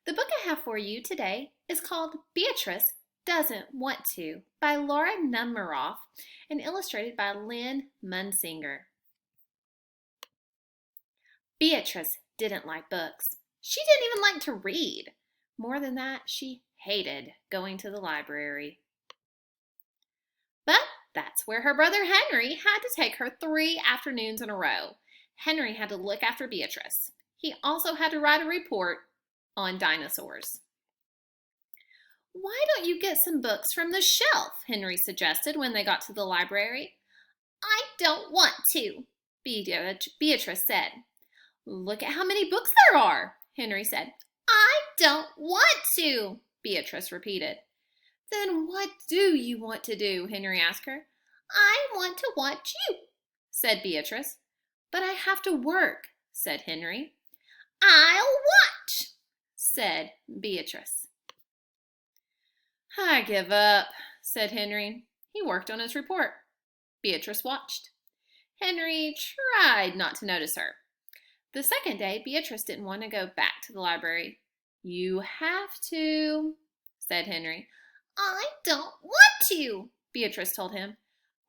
The book I have for you today is called Beatrice Doesn't Want to by Laura Numeroff and illustrated by Lynn Munsinger. Beatrice didn't like books. She didn't even like to read. More than that, she hated going to the library. But that's where her brother Henry had to take her 3 afternoons in a row. Henry had to look after Beatrice. He also had to write a report on dinosaurs. "Why don't you get some books from the shelf?" Henry suggested when they got to the library. "I don't want to," Beatrice said. "Look at how many books there are," Henry said. "I don't want to," Beatrice repeated. "Then what do you want to do?" Henry asked her. "I want to watch you," said Beatrice. "But I have to work," said Henry. "I'll watch," said Beatrice. "I give up," said Henry. He worked on his report. Beatrice watched. Henry tried not to notice her. The second day, Beatrice didn't want to go back to the library. "You have to," said Henry. "I don't want to," Beatrice told him.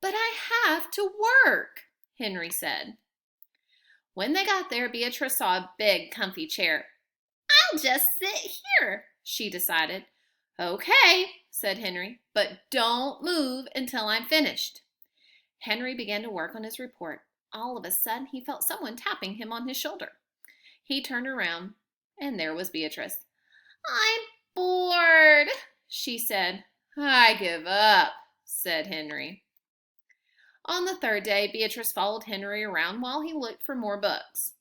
"But I have to work," Henry said. When they got there, Beatrice saw a big, comfy chair. "I'll just sit here," she decided. "Okay," said Henry, "but don't move until I'm finished." Henry began to work on his report. All of a sudden, he felt someone tapping him on his shoulder. He turned around, and there was Beatrice. "I'm bored," she said. "I give up," said Henry. On the third day, Beatrice followed Henry around while he looked for more books.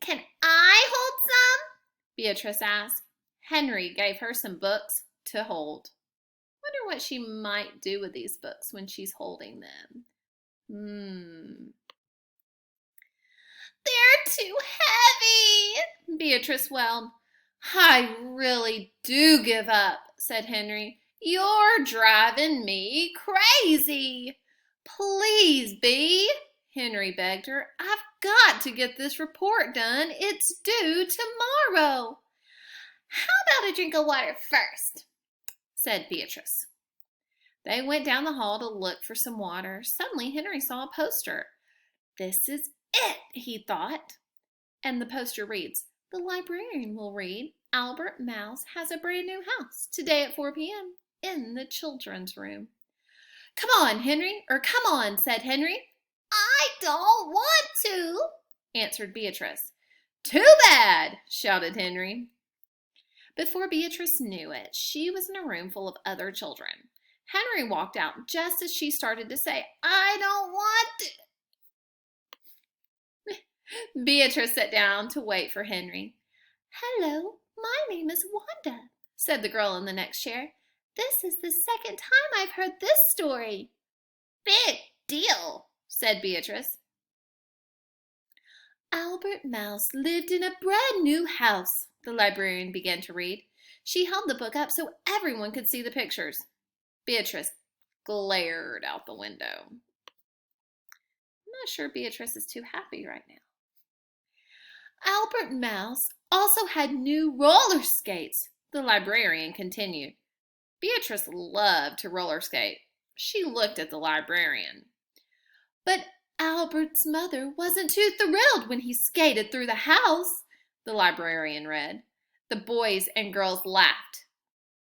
"Can I hold some?" Beatrice asked. Henry gave her some books to hold. Wonder what she might do with these books when she's holding them. "They're too heavy," Beatrice wailed. "I really do give up," said Henry. "You're driving me crazy." "Please, Bea," Henry begged her. "I've got to get this report done. It's due tomorrow." "How about a drink of water first?" said Beatrice. They went down the hall to look for some water. Suddenly, Henry saw a poster. "This is it," he thought. And the poster reads, "The librarian will read, Albert Mouse has a brand new house today at 4 p.m. in the children's room." "Come on, Henry," or "Come on," said Henry. "I don't want to," answered Beatrice. "Too bad," shouted Henry. Before Beatrice knew it, she was in a room full of other children. Henry walked out just as she started to say, "I don't want to." Beatrice sat down to wait for Henry. "Hello, my name is Wanda," said the girl in the next chair. "This is the second time I've heard this story." "Big deal," said Beatrice. "Albert Mouse lived in a brand new house," the librarian began to read. She held the book up so everyone could see the pictures. Beatrice glared out the window. I'm not sure Beatrice is too happy right now. "Albert Mouse also had new roller skates," the librarian continued. Beatrice loved to roller skate. She looked at the librarian. "But Albert's mother wasn't too thrilled when he skated through the house," the librarian read. The boys and girls laughed.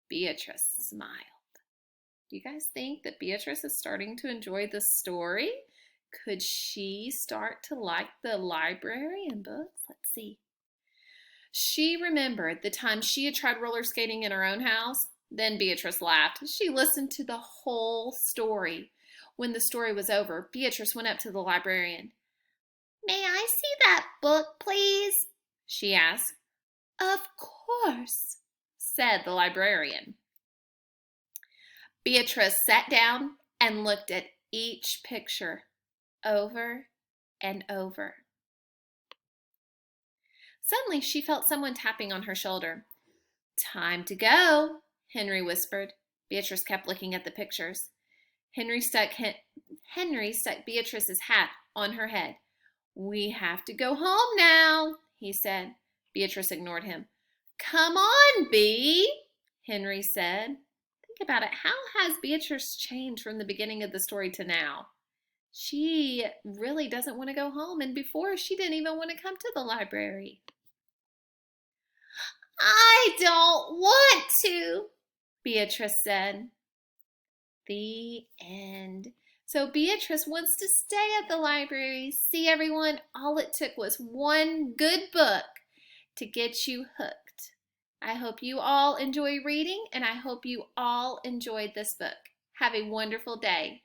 Beatrice smiled. Do you guys think that Beatrice is starting to enjoy the story? Could she start to like the library and books? Let's see. She remembered the time she had tried roller skating in her own house. Then Beatrice laughed. She listened to the whole story. When the story was over, Beatrice went up to the librarian. "May I see that book, please?" she asked. "Of course," said the librarian. Beatrice sat down and looked at each picture over and over. Suddenly, she felt someone tapping on her shoulder. "Time to go," Henry whispered. Beatrice kept looking at the pictures. Henry stuck Beatrice's hat on her head. "We have to go home now," he said. Beatrice ignored him. Come on, Bee, Henry said. Think about it. How has Beatrice changed from the beginning of the story to now? She really doesn't want to go home, and before she didn't even want to come to the library. I don't want to, Beatrice said. The end. So Beatrice wants to stay at the library. See, everyone, all it took was one good book to get you hooked. I hope you all enjoy reading, and I hope you all enjoyed this book. Have a wonderful day.